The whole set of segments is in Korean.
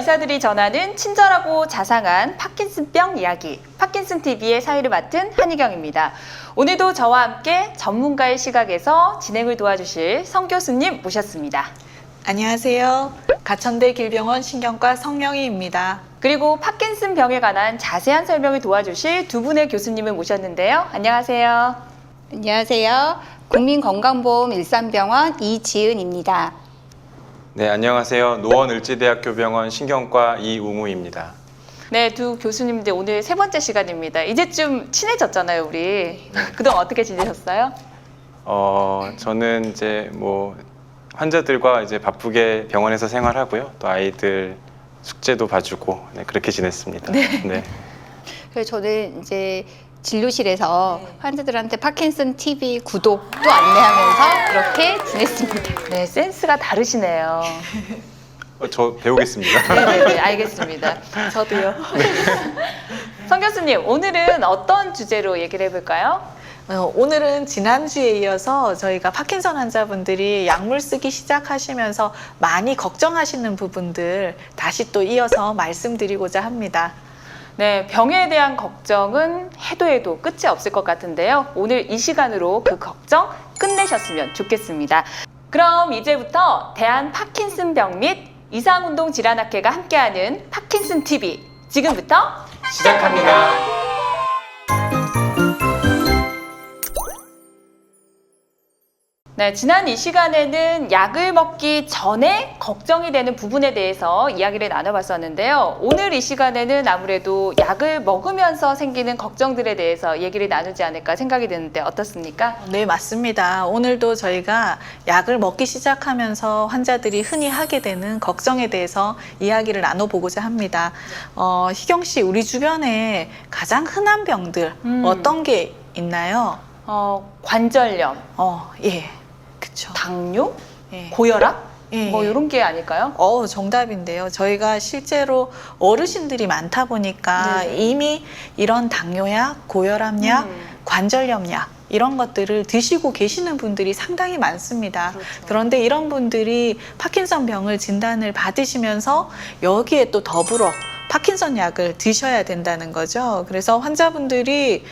의사들이 전하는 친절하고 자상한 파킨슨병 이야기, 파킨슨TV의 사회를 맡은 한희경입니다. 오늘도 저와 함께 전문가의 시각에서 진행을 도와주실 성 교수님 모셨습니다. 안녕하세요. 가천대 길병원 신경과 성영희입니다. 그리고 파킨슨병에 관한 자세한 설명을 도와주실 두 분의 교수님을 모셨는데요. 안녕하세요. 안녕하세요. 국민건강보험 일산병원 이지은입니다. 네, 안녕하세요. 노원을지대학교병원 신경과 이웅우입니다. 네, 두 교수님들 오늘 세 번째 시간입니다. 이제 좀 친해졌잖아요, 우리. 그동안 어떻게 지내셨어요? 저는 이제 환자들과 이제 바쁘게 병원에서 생활하고요. 또 아이들 숙제도 봐주고 그렇게 지냈습니다. 네. 그래서 저는 이제 진료실에서 환자들한테 파킨슨TV 구독도 안내하면서 그렇게 지냈습니다. 네, 센스가 다르시네요. 저 배우겠습니다. 네네네, 알겠습니다. 저도요. 성 교수님, 오늘은 어떤 주제로 얘기를 해볼까요? 오늘은 지난주에 이어서 저희가 파킨슨 환자분들이 약물 쓰기 시작하시면서 많이 걱정하시는 부분들 다시 또 이어서 말씀드리고자 합니다. 네, 병에 대한 걱정은 해도 끝이 없을 것 같은데요. 오늘 이 시간으로 그 걱정 끝내셨으면 좋겠습니다. 그럼 이제부터 대한 파킨슨병 및 이상운동 질환학회가 함께하는 파킨슨TV 지금부터 시작합니다. 네, 지난 이 시간에는 약을 먹기 전에 걱정이 되는 부분에 대해서 이야기를 나눠봤었는데요. 오늘 이 시간에는 아무래도 약을 먹으면서 생기는 걱정들에 대해서 얘기를 나누지 않을까 생각이 드는데 어떻습니까? 네, 맞습니다. 오늘도 저희가 약을 먹기 시작하면서 환자들이 흔히 하게 되는 걱정에 대해서 이야기를 나눠보고자 합니다. 희경 씨, 우리 주변에 가장 흔한 병들 어떤 게 있나요? 관절염, 예. 그쵸. 당뇨, 예. 고혈압, 예. 이런 게 아닐까요? 정답인데요. 저희가 실제로 어르신들이 많다 보니까 네. 이미 이런 당뇨약, 고혈압약, 관절염약 이런 것들을 드시고 계시는 분들이 상당히 많습니다. 그렇죠. 그런데 이런 분들이 파킨슨 병을 진단을 받으시면서 여기에 또 더불어 파킨슨 약을 드셔야 된다는 거죠. 그래서 환자분들이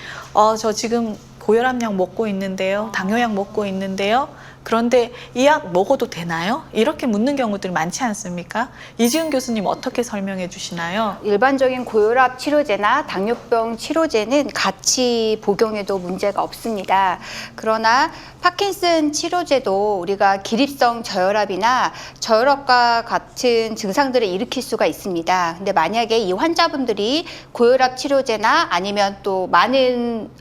저 지금 고혈압약 먹고 있는데요. 당뇨약 먹고 있는데요. 그런데 이 약 먹어도 되나요? 이렇게 묻는 경우들이 많지 않습니까? 이지은 교수님 어떻게 설명해 주시나요? 일반적인 고혈압 치료제나 당뇨병 치료제는 같이 복용해도 문제가 없습니다. 그러나 파킨슨 치료제도 우리가 기립성 저혈압이나 저혈압과 같은 증상들을 일으킬 수가 있습니다. 근데 만약에 이 환자분들이 고혈압 치료제나 아니면 또 많은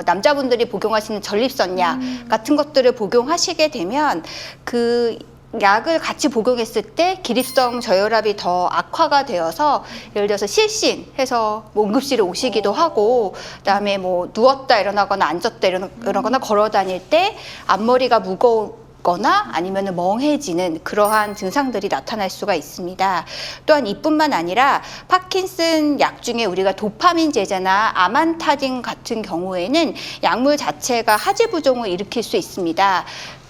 남자분들이 복용하시는 전립선약 같은 것들을 복용하시게 되면 그 약을 같이 복용했을 때 기립성 저혈압이 더 악화가 되어서 예를 들어서 실신해서 응급실에 오시기도 하고 그다음에 누웠다 일어나거나 앉았다 일어나거나 걸어 다닐 때 앞머리가 무거거나 아니면 멍해지는 그러한 증상들이 나타날 수가 있습니다. 또한 이뿐만 아니라 파킨슨 약 중에 우리가 도파민제제나 아만타딘 같은 경우에는 약물 자체가 하지 부종을 일으킬 수 있습니다.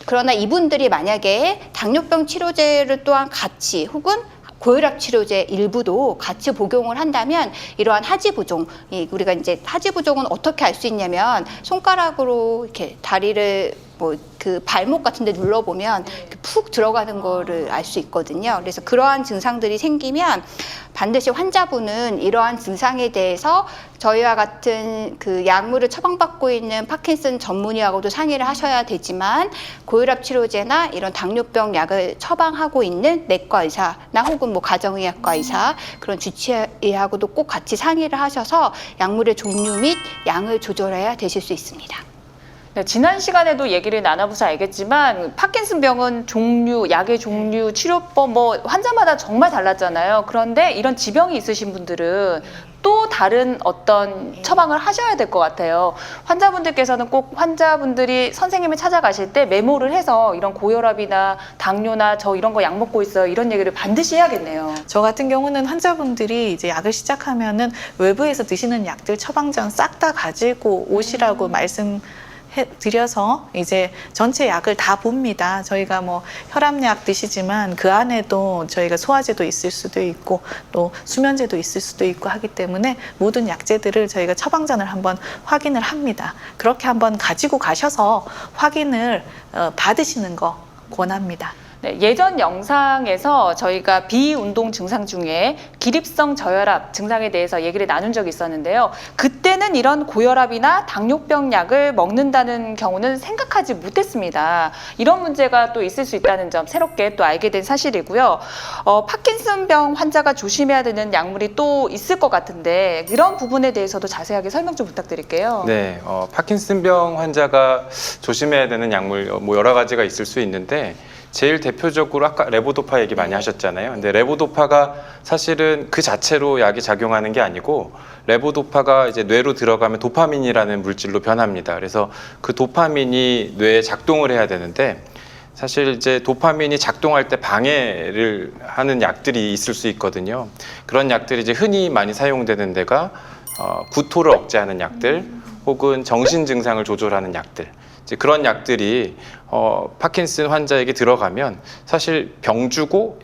그러나 이분들이 만약에 당뇨병 치료제를 또한 같이 혹은 고혈압 치료제 일부도 같이 복용을 한다면 이러한 하지 부종, 우리가 이제 하지 부종은 어떻게 알 수 있냐면 손가락으로 이렇게 다리를 그 발목 같은 데 눌러보면 푹 들어가는 거를 알 수 있거든요. 그래서 그러한 증상들이 생기면 반드시 환자분은 이러한 증상에 대해서 저희와 같은 그 약물을 처방받고 있는 파킨슨 전문의하고도 상의를 하셔야 되지만 고혈압 치료제나 이런 당뇨병 약을 처방하고 있는 내과 의사나 혹은 가정의학과 의사 그런 주치의하고도 꼭 같이 상의를 하셔서 약물의 종류 및 양을 조절해야 되실 수 있습니다. 네, 지난 시간에도 얘기를 나눠보서 알겠지만 파킨슨병은 종류, 약의 종류, 치료법 환자마다 정말 달랐잖아요. 그런데 이런 지병이 있으신 분들은 또 다른 어떤 처방을 하셔야 될 것 같아요. 환자분들께서는 꼭 환자분들이 선생님을 찾아가실 때 메모를 해서 이런 고혈압이나 당뇨나 저 이런 거 약 먹고 있어요. 이런 얘기를 반드시 해야겠네요. 저 같은 경우는 환자분들이 이제 약을 시작하면은 외부에서 드시는 약들 처방전 싹 다 가지고 오시라고 말씀 드려서 이제 전체 약을 다 봅니다. 저희가 뭐 혈압약 드시지만 그 안에도 저희가 소화제도 있을 수도 있고 또 수면제도 있을 수도 있고 하기 때문에 모든 약제들을 저희가 처방전을 한번 확인을 합니다. 그렇게 한번 가지고 가셔서 확인을 받으시는 거 권합니다. 네, 예전 영상에서 저희가 비운동 증상 중에 기립성 저혈압 증상에 대해서 얘기를 나눈 적이 있었는데요. 그때는 이런 고혈압이나 당뇨병 약을 먹는다는 경우는 생각하지 못했습니다. 이런 문제가 또 있을 수 있다는 점 새롭게 또 알게 된 사실이고요. 파킨슨병 환자가 조심해야 되는 약물이 또 있을 것 같은데 이런 부분에 대해서도 자세하게 설명 좀 부탁드릴게요. 네, 파킨슨병 환자가 조심해야 되는 약물 뭐 여러 가지가 있을 수 있는데 제일 대표적으로 아까 레보도파 얘기 많이 하셨잖아요. 근데 레보도파가 사실은 그 자체로 약이 작용하는 게 아니고 레보도파가 이제 뇌로 들어가면 도파민이라는 물질로 변합니다. 그래서 그 도파민이 뇌에 작동을 해야 되는데 사실 이제 도파민이 작동할 때 방해를 하는 약들이 있을 수 있거든요. 그런 약들이 이제 흔히 많이 사용되는 데가 구토를 억제하는 약들 혹은 정신 증상을 조절하는 약들. 이제 그런 약들이 파킨슨 환자에게 들어가면 사실 병 주고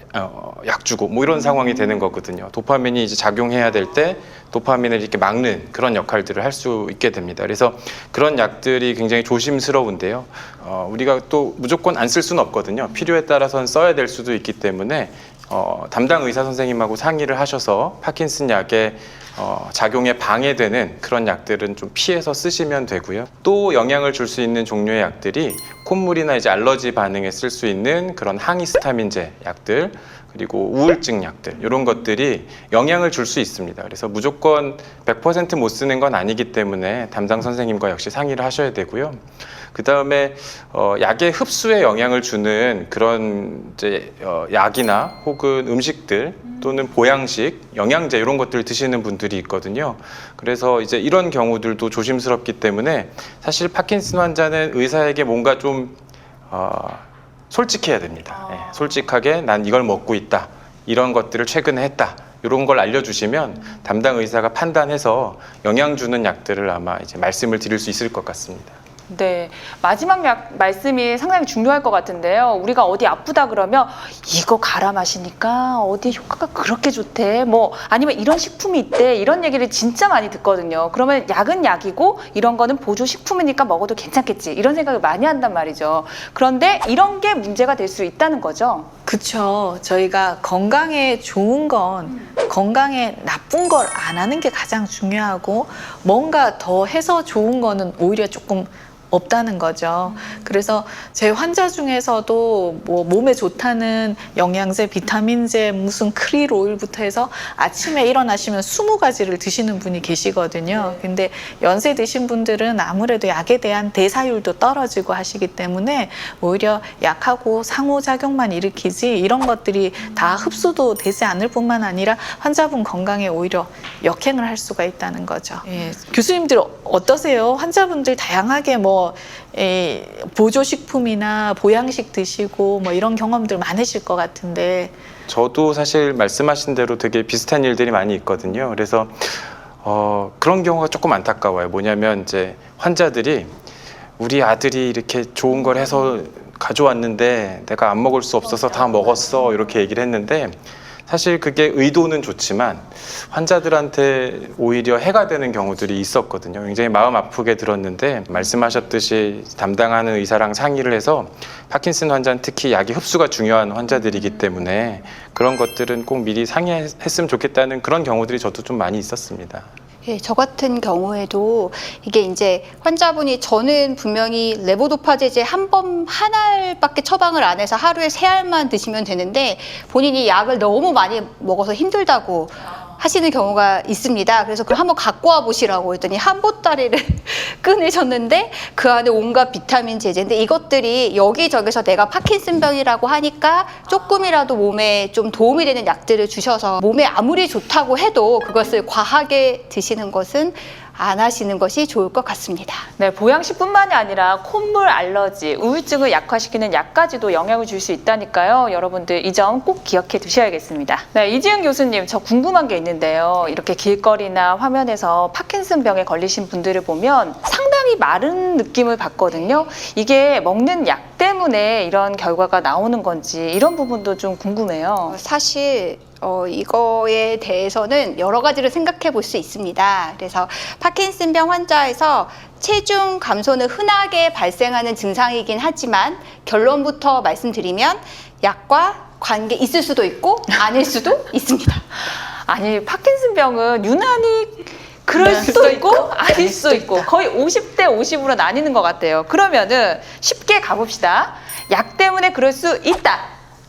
약 주고 뭐 이런 상황이 되는 거거든요. 도파민이 이제 작용해야 될 때 도파민을 이렇게 막는 그런 역할들을 할 수 있게 됩니다. 그래서 그런 약들이 굉장히 조심스러운데요. 우리가 또 무조건 안 쓸 수는 없거든요. 필요에 따라서는 써야 될 수도 있기 때문에 담당 의사 선생님하고 상의를 하셔서 파킨슨 약에 작용에 방해되는 그런 약들은 좀 피해서 쓰시면 되고요. 또 영향을 줄 수 있는 종류의 약들이 콧물이나 이제 알러지 반응에 쓸 수 있는 그런 항히스타민제 약들 그리고 우울증 약들 이런 것들이 영향을 줄 수 있습니다. 그래서 무조건 100% 못 쓰는 건 아니기 때문에 담당 선생님과 역시 상의를 하셔야 되고요. 그 다음에 약의 흡수에 영향을 주는 그런 이제 약이나 혹은 음식들 또는 보양식, 영양제 이런 것들 드시는 분들이 있거든요. 그래서 이제 이런 경우들도 조심스럽기 때문에 사실 파킨슨 환자는 의사에게 뭔가 좀 솔직해야 됩니다. 예, 솔직하게 난 이걸 먹고 있다. 이런 것들을 최근에 했다. 이런 걸 알려주시면 담당 의사가 판단해서 영양 주는 약들을 아마 이제 말씀을 드릴 수 있을 것 같습니다. 네, 마지막 말씀이 상당히 중요할 것 같은데요. 우리가 어디 아프다 그러면 이거 갈아 마시니까 어디 효과가 그렇게 좋대. 뭐 아니면 이런 식품이 있대. 이런 얘기를 진짜 많이 듣거든요. 그러면 약은 약이고 이런 거는 보조 식품이니까 먹어도 괜찮겠지. 이런 생각을 많이 한단 말이죠. 그런데 이런 게 문제가 될 수 있다는 거죠. 그쵸. 저희가 건강에 좋은 건 건강에 나쁜 걸 안 하는 게 가장 중요하고 뭔가 더 해서 좋은 거는 오히려 조금 없다는 거죠. 그래서 제 환자 중에서도 뭐 몸에 좋다는 영양제, 비타민제, 무슨 크릴 오일부터 해서 아침에 일어나시면 20가지를 드시는 분이 계시거든요. 근데 연세 드신 분들은 아무래도 약에 대한 대사율도 떨어지고 하시기 때문에 오히려 약하고 상호작용만 일으키지 이런 것들이 다 흡수도 되지 않을 뿐만 아니라 환자분 건강에 오히려 역행을 할 수가 있다는 거죠. 예. 교수님들 어떠세요? 환자분들 다양하게 뭐 보조식품이나 보양식 드시고 뭐 이런 경험들 많으실 것 같은데. 저도 사실 말씀하신 대로 되게 비슷한 일들이 많이 있거든요. 그래서 그런 경우가 조금 안타까워요. 뭐냐면 이제 환자들이 우리 아들이 이렇게 좋은 걸 해서 가져왔는데 내가 안 먹을 수 없어서 다 먹었어 이렇게 얘기를 했는데 사실 그게 의도는 좋지만 환자들한테 오히려 해가 되는 경우들이 있었거든요. 굉장히 마음 아프게 들었는데 말씀하셨듯이 담당하는 의사랑 상의를 해서 파킨슨 환자는 특히 약의 흡수가 중요한 환자들이기 때문에 그런 것들은 꼭 미리 상의했으면 좋겠다는 그런 경우들이 저도 좀 많이 있었습니다. 예, 저 같은 경우에도 이게 이제 환자분이 저는 분명히 레보도파제제 한 알밖에 처방을 안 해서 하루에 3알만 드시면 되는데 본인이 약을 너무 많이 먹어서 힘들다고 하시는 경우가 있습니다. 그래서 그럼 한번 갖고 와 보시라고 했더니 한 보따리를 꺼내셨는데 그 안에 온갖 비타민 제제인데 이것들이 여기저기서 내가 파킨슨병이라고 하니까 조금이라도 몸에 좀 도움이 되는 약들을 주셔서 몸에 아무리 좋다고 해도 그것을 과하게 드시는 것은 안 하시는 것이 좋을 것 같습니다. 네, 보양식뿐만이 아니라 콧물 알러지, 우울증을 약화시키는 약까지도 영향을 줄 수 있다니까요. 여러분들 이 점 꼭 기억해 두셔야겠습니다. 네, 이지은 교수님, 저 궁금한 게 있는데요. 이렇게 길거리나 화면에서 파킨슨병에 걸리신 분들을 보면 상당히 살이 마른 느낌을 받거든요. 이게 먹는 약 때문에 이런 결과가 나오는 건지 이런 부분도 좀 궁금해요. 사실 이거에 대해서는 여러 가지를 생각해 볼 수 있습니다. 그래서 파킨슨병 환자에서 체중 감소는 흔하게 발생하는 증상이긴 하지만 결론부터 말씀드리면 약과 관계 있을 수도 있고 아닐 수도 있습니다. 아니 파킨슨병은 유난히 그럴 네. 수도 있고 아닐 수도 있고 거의 50대 50으로 나뉘는 것 같아요. 그러면은 쉽게 가봅시다. 약 때문에 그럴 수 있다.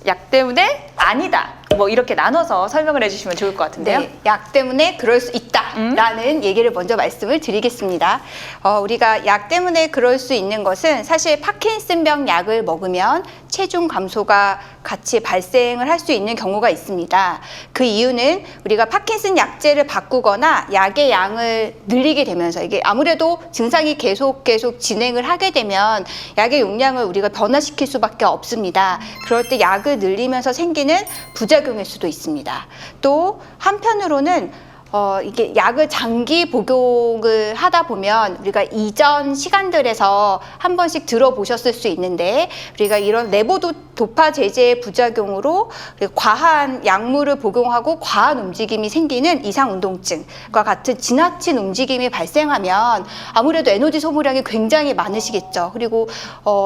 약 때문에 아니다. 뭐 이렇게 나눠서 설명을 해주시면 좋을 것 같은데요. 네, 약 때문에 그럴 수 있다라는 얘기를 먼저 말씀을 드리겠습니다. 우리가 약 때문에 그럴 수 있는 것은 사실 파킨슨병 약을 먹으면 체중 감소가 같이 발생을 할 수 있는 경우가 있습니다. 그 이유는 우리가 파킨슨 약제를 바꾸거나 약의 양을 늘리게 되면서 이게 아무래도 증상이 계속 진행을 하게 되면 약의 용량을 우리가 변화시킬 수밖에 없습니다. 그럴 때 약을 늘리면서 생기는 부작용일 수도 있습니다. 또 한편으로는 이게 약을 장기 복용을 하다 보면 우리가 이전 시간들에서 한 번씩 들어보셨을 수 있는데 우리가 이런 레보도파 제제의 부작용으로 과한 약물을 복용하고 과한 움직임이 생기는 이상운동증과 같은 지나친 움직임이 발생하면 아무래도 에너지 소모량이 굉장히 많으시겠죠. 그리고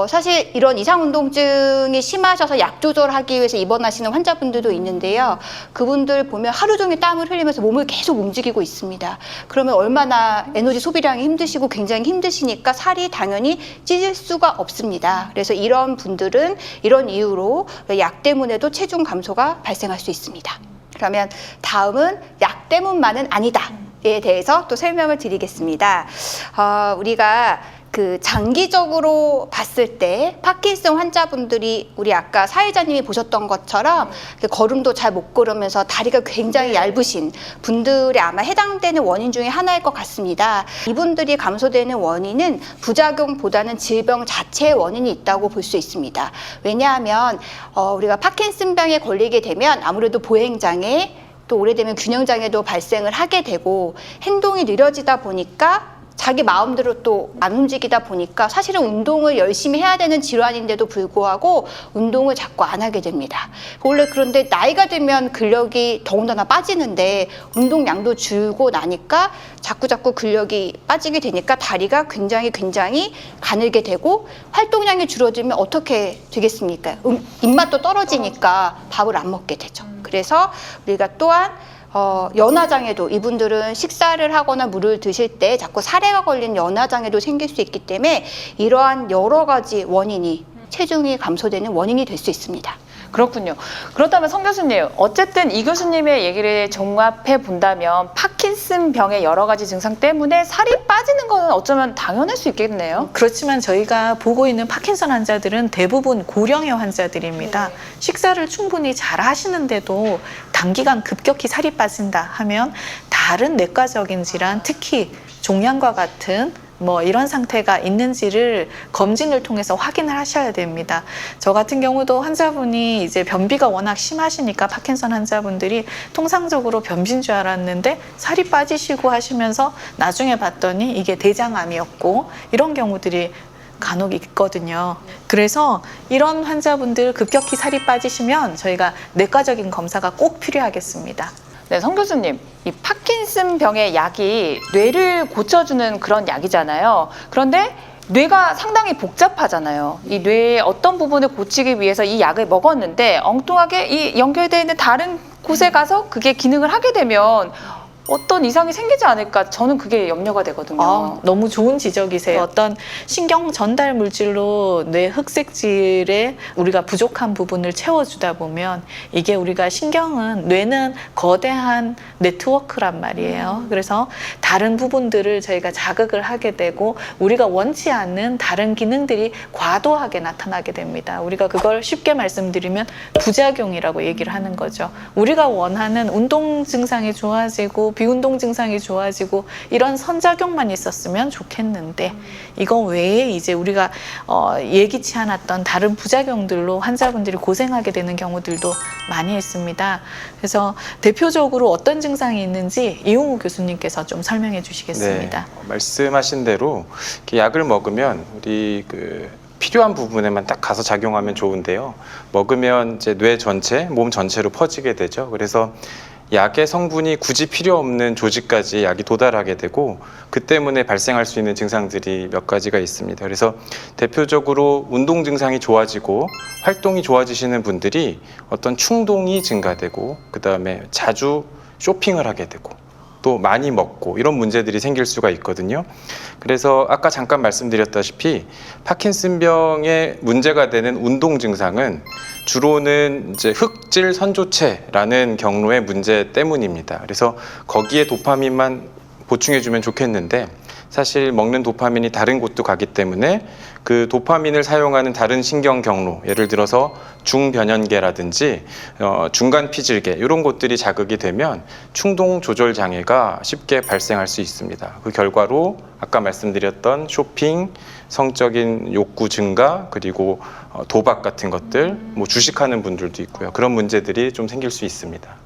사실 이런 이상운동증이 심하셔서 약 조절하기 위해서 입원하시는 환자분들도 있는데요. 그분들 보면 하루 종일 땀을 흘리면서 몸을 계속 움직이고 있습니다. 그러면 얼마나 에너지 소비량이 힘드시고 굉장히 힘드시니까 살이 당연히 찌질 수가 없습니다. 그래서 이런 분들은 이런 이유로 약 때문에도 체중 감소가 발생할 수 있습니다. 그러면 다음은 약 때문만은 아니다에 대해서 또 설명을 드리겠습니다. 우리가 장기적으로 봤을 때 파킨슨 환자분들이 우리 아까 사회자님이 보셨던 것처럼 걸음도 잘 못 걸으면서 다리가 굉장히 얇으신 분들이 아마 해당되는 원인 중에 하나일 것 같습니다. 이분들이 감소되는 원인은 부작용보다는 질병 자체의 원인이 있다고 볼 수 있습니다. 왜냐하면 우리가 파킨슨병에 걸리게 되면 아무래도 보행장애 또 오래되면 균형장애도 발생을 하게 되고 행동이 느려지다 보니까 자기 마음대로 또 안 움직이다 보니까 사실은 운동을 열심히 해야 되는 질환인데도 불구하고 운동을 자꾸 안 하게 됩니다. 원래 그런데 나이가 들면 근력이 더군다나 빠지는데 운동량도 줄고 나니까 자꾸 근력이 빠지게 되니까 다리가 굉장히 가늘게 되고 활동량이 줄어들면 어떻게 되겠습니까? 입맛도 떨어지니까 밥을 안 먹게 되죠. 그래서 우리가 또한 연화장애도 이분들은 식사를 하거나 물을 드실 때 자꾸 사례가 걸린 연화장애도 생길 수 있기 때문에 이러한 여러 가지 원인이 체중이 감소되는 원인이 될 수 있습니다. 그렇군요. 그렇다면 성 교수님, 어쨌든 이 교수님의 얘기를 종합해 본다면 파킨슨 병의 여러 가지 증상 때문에 살이 빠지는 것은 어쩌면 당연할 수 있겠네요. 그렇지만 저희가 보고 있는 파킨슨 환자들은 대부분 고령의 환자들입니다. 식사를 충분히 잘 하시는데도 단기간 급격히 살이 빠진다 하면 다른 내과적인 질환, 특히 종양과 같은 이런 상태가 있는지를 검진을 통해서 확인을 하셔야 됩니다. 저 같은 경우도 환자분이 이제 변비가 워낙 심하시니까 파킨슨 환자분들이 통상적으로 변비인 줄 알았는데 살이 빠지시고 하시면서 나중에 봤더니 이게 대장암이었고 이런 경우들이 간혹 있거든요. 그래서 이런 환자분들 급격히 살이 빠지시면 저희가 내과적인 검사가 꼭 필요하겠습니다. 네, 성 교수님, 이 파킨슨 병의 약이 뇌를 고쳐주는 그런 약이잖아요. 그런데 뇌가 상당히 복잡하잖아요. 이 뇌의 어떤 부분을 고치기 위해서 이 약을 먹었는데 엉뚱하게 이 연결되어 있는 다른 곳에 가서 그게 기능을 하게 되면 어떤 이상이 생기지 않을까, 저는 그게 염려가 되거든요. 너무 좋은 지적이세요. 어떤 신경 전달 물질로 뇌 흑색질에 우리가 부족한 부분을 채워주다 보면 이게 우리가 뇌는 거대한 네트워크란 말이에요. 그래서 다른 부분들을 저희가 자극을 하게 되고 우리가 원치 않는 다른 기능들이 과도하게 나타나게 됩니다. 우리가 그걸 쉽게 말씀드리면 부작용이라고 얘기를 하는 거죠. 우리가 원하는 운동 증상이 좋아지고 좋아지고 비운동 증상이 좋아지고 이런 선작용만 있었으면 좋겠는데 이거 외에 이제 우리가 예기치 않았던 다른 부작용들로 환자분들이 고생하게 되는 경우들도 많이 있습니다. 그래서 대표적으로 어떤 증상이 있는지 이용우 교수님께서 좀 설명해 주시겠습니다. 네, 말씀하신 대로 이렇게 약을 먹으면 우리 필요한 부분에만 딱 가서 작용하면 좋은데요. 먹으면 이제 뇌 전체, 몸 전체로 퍼지게 되죠. 그래서 약의 성분이 굳이 필요 없는 조직까지 약이 도달하게 되고 그 때문에 발생할 수 있는 증상들이 몇 가지가 있습니다. 그래서 대표적으로 운동 증상이 좋아지고 활동이 좋아지시는 분들이 어떤 충동이 증가되고 그다음에 자주 쇼핑을 하게 되고 또 많이 먹고 이런 문제들이 생길 수가 있거든요. 그래서 아까 잠깐 말씀드렸다시피 파킨슨병의 문제가 되는 운동 증상은 주로는 이제 흑질 선조체라는 경로의 문제 때문입니다. 그래서 거기에 도파민만 보충해주면 좋겠는데 사실 먹는 도파민이 다른 곳도 가기 때문에 그 도파민을 사용하는 다른 신경 경로, 예를 들어서 중변연계라든지 중간 피질계 이런 곳들이 자극이 되면 충동 조절 장애가 쉽게 발생할 수 있습니다. 그 결과로 아까 말씀드렸던 쇼핑, 성적인 욕구 증가, 그리고 도박 같은 것들, 뭐 주식하는 분들도 있고요. 그런 문제들이 좀 생길 수 있습니다.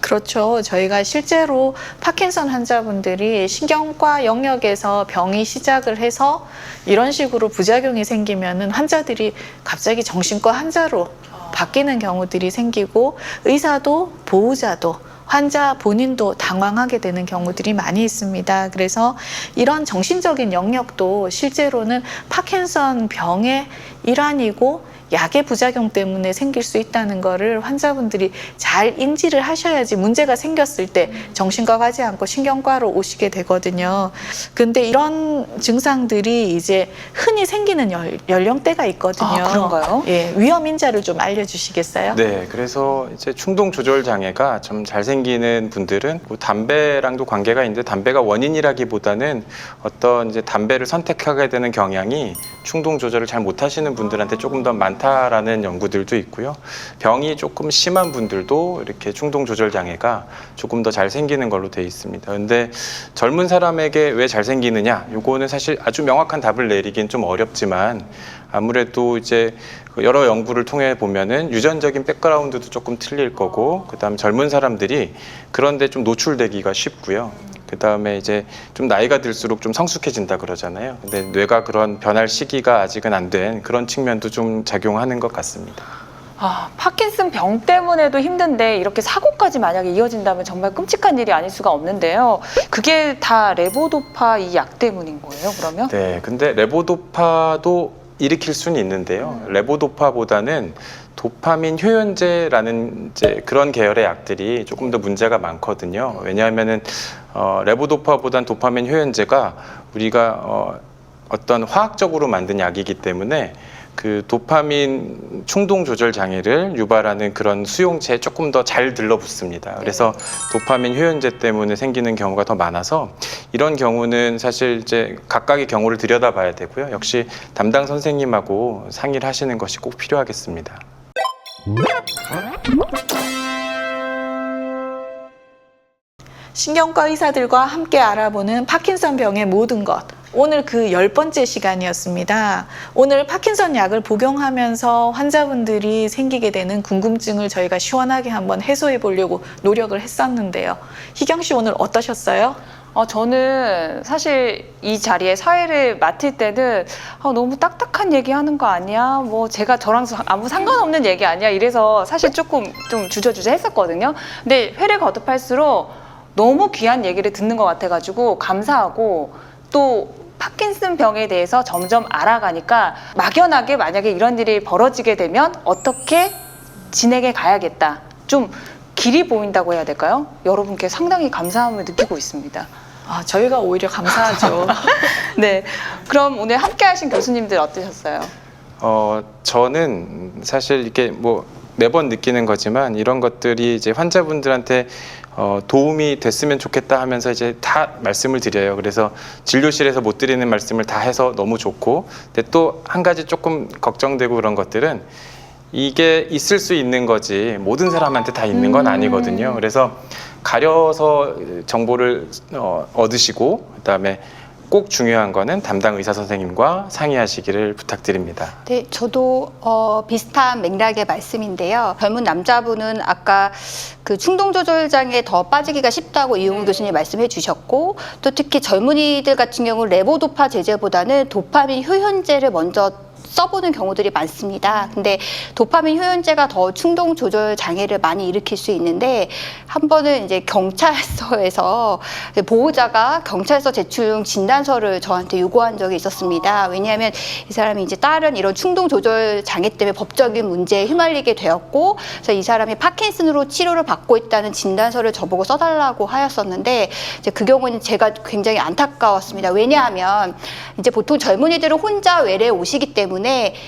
그렇죠. 저희가 실제로 파킨슨 환자분들이 신경과 영역에서 병이 시작을 해서 이런 식으로 부작용이 생기면은 환자들이 갑자기 정신과 환자로 바뀌는 경우들이 생기고 의사도 보호자도 환자 본인도 당황하게 되는 경우들이 많이 있습니다. 그래서 이런 정신적인 영역도 실제로는 파킨슨 병의 일환이고 약의 부작용 때문에 생길 수 있다는 거를 환자분들이 잘 인지를 하셔야지 문제가 생겼을 때 정신과 가지 않고 신경과로 오시게 되거든요. 근데 이런 증상들이 이제 흔히 생기는 연령대가 있거든요. 아, 그런가요? 예, 위험 인자를 좀 알려주시겠어요? 네, 그래서 이제 충동 조절 장애가 좀 잘 생기는 분들은 뭐 담배랑도 관계가 있는데 담배가 원인이라기보다는 어떤 이제 담배를 선택하게 되는 경향이 충동 조절을 잘 못하시는 분들한테 조금 더 많다라는 연구들도 있고요. 병이 조금 심한 분들도 이렇게 충동 조절 장애가 조금 더 잘 생기는 걸로 돼 있습니다. 근데 젊은 사람에게 왜 잘 생기느냐? 요거는 사실 아주 명확한 답을 내리긴 좀 어렵지만 아무래도 이제 여러 연구를 통해 보면은 유전적인 백그라운드도 조금 틀릴 거고 그다음 젊은 사람들이 그런데 좀 노출되기가 쉽고요. 그 다음에 이제 좀 나이가 들수록 좀 성숙해진다 그러잖아요. 근데 뇌가 그런 변할 시기가 아직은 안 된 그런 측면도 좀 작용하는 것 같습니다. 아, 파킨슨 병 때문에도 힘든데 이렇게 사고까지 만약에 이어진다면 정말 끔찍한 일이 아닐 수가 없는데요. 그게 다 레보도파 이 약 때문인 거예요, 그러면? 네, 근데 레보도파도 일으킬 수는 있는데요. 레보도파보다는 도파민 효연제라는 이제 그런 계열의 약들이 조금 더 문제가 많거든요. 왜냐하면은 레보도파보단 도파민 효연제가 우리가 어떤 화학적으로 만든 약이기 때문에 그 도파민 충동 조절 장애를 유발하는 그런 수용체에 조금 더 잘 들러붙습니다. 그래서 도파민 효연제 때문에 생기는 경우가 더 많아서 이런 경우는 사실 이제 각각의 경우를 들여다봐야 되고요. 역시 담당 선생님하고 상의를 하시는 것이 꼭 필요하겠습니다. 신경과 의사들과 함께 알아보는 파킨슨 병의 모든 것. 오늘 그 10번째 시간이었습니다. 오늘 파킨슨 약을 복용하면서 환자분들이 생기게 되는 궁금증을 저희가 시원하게 한번 해소해 보려고 노력을 했었는데요. 희경 씨 오늘 어떠셨어요? 저는 사실 이 자리에 사회를 맡을 때는 너무 딱딱한 얘기 하는 거 아니야? 뭐 제가 저랑 아무 상관없는 얘기 아니야? 이래서 사실 조금 좀 주저주저 했었거든요. 근데 회를 거듭할수록 너무 귀한 얘기를 듣는 것 같아가지고 감사하고 또 파킨슨 병에 대해서 점점 알아가니까 막연하게 만약에 이런 일이 벌어지게 되면 어떻게 진행해 가야겠다. 좀 길이 보인다고 해야 될까요? 여러분께 상당히 감사함을 느끼고 있습니다. 저희가 오히려 감사하죠. 네, 그럼 오늘 함께 하신 교수님들 어떠셨어요? 저는 사실 이게 뭐 매번 느끼는 거지만 이런 것들이 이제 환자분들한테 도움이 됐으면 좋겠다 하면서 이제 다 말씀을 드려요. 그래서 진료실에서 못 드리는 말씀을 다 해서 너무 좋고, 근데 또 한 가지 조금 걱정되고 그런 것들은 이게 있을 수 있는 거지 모든 사람한테 다 있는 건 아니거든요. 그래서 가려서 정보를 얻으시고 그다음에 꼭 중요한 거는 담당 의사 선생님과 상의하시기를 부탁드립니다. 네, 저도 비슷한 맥락의 말씀인데요. 젊은 남자분은 아까 그 충동 조절 장애 더 빠지기가 쉽다고 이용훈 교수님 말씀해 주셨고, 또 특히 젊은이들 같은 경우 레보도파 제제보다는 도파민 효현제를 먼저 써보는 경우들이 많습니다. 근데 도파민 효연제가 더 충동 조절 장애를 많이 일으킬 수 있는데, 한 번은 이제 경찰서에서 보호자가 경찰서 제출용 진단서를 저한테 요구한 적이 있었습니다. 왜냐하면 이 사람이 이제 다른 이런 충동 조절 장애 때문에 법적인 문제에 휘말리게 되었고, 그래서 이 사람이 파킨슨으로 치료를 받고 있다는 진단서를 저보고 써달라고 하였었는데, 이제 그 경우는 제가 굉장히 안타까웠습니다. 왜냐하면 이제 보통 젊은이들은 혼자 외래에 오시기 때문에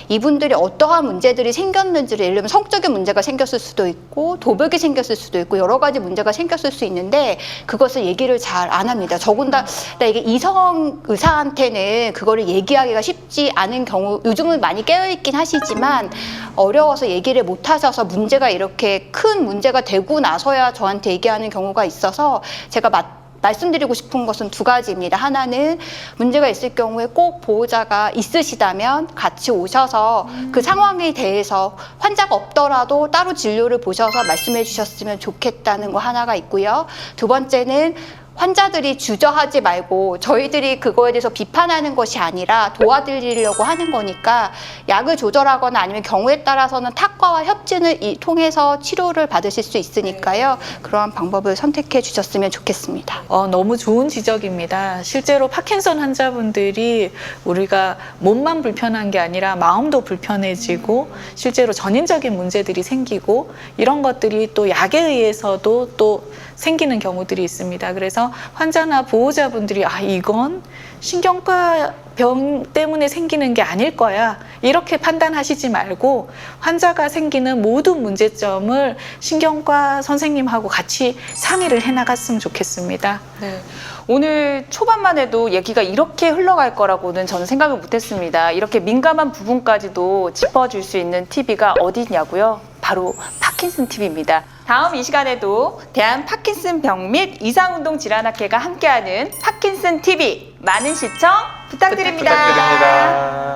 이분들이 어떠한 문제들이 생겼는지를, 예를 들면 성적인 문제가 생겼을 수도 있고 도벽이 생겼을 수도 있고 여러 가지 문제가 생겼을 수 있는데, 그것을 얘기를 잘 안 합니다. 더군다나 이게 이성 의사한테는 그거를 얘기하기가 쉽지 않은 경우, 요즘은 많이 깨어있긴 하시지만 어려워서 얘기를 못 하셔서 문제가 이렇게 큰 문제가 되고 나서야 저한테 얘기하는 경우가 있어서, 제가 말씀드리고 싶은 것은 두 가지입니다. 하나는 문제가 있을 경우에 꼭 보호자가 있으시다면 같이 오셔서 그 상황에 대해서 환자가 없더라도 따로 진료를 보셔서 말씀해 주셨으면 좋겠다는 거 하나가 있고요. 두 번째는 환자들이 주저하지 말고 저희들이 그거에 대해서 비판하는 것이 아니라 도와드리려고 하는 거니까 약을 조절하거나 아니면 경우에 따라서는 탁과와 협진을 통해서 치료를 받으실 수 있으니까요. 그러한 방법을 선택해 주셨으면 좋겠습니다. 너무 좋은 지적입니다. 실제로 파킨슨 환자분들이 우리가 몸만 불편한 게 아니라 마음도 불편해지고 실제로 전인적인 문제들이 생기고 이런 것들이 또 약에 의해서도 또 생기는 경우들이 있습니다. 그래서 환자나 보호자분들이 이건 신경과 병 때문에 생기는 게 아닐 거야, 이렇게 판단하시지 말고 환자가 생기는 모든 문제점을 신경과 선생님하고 같이 상의를 해나갔으면 좋겠습니다. 네. 오늘 초반만 해도 얘기가 이렇게 흘러갈 거라고는 저는 생각을 못했습니다. 이렇게 민감한 부분까지도 짚어줄 수 있는 TV가 어디냐고요? 바로 파킨슨 TV입니다. 다음 이 시간에도 대한 파킨슨병 및 이상운동 질환학회가 함께하는 파킨슨 TV 많은 시청 부탁드립니다. 부탁드립니다.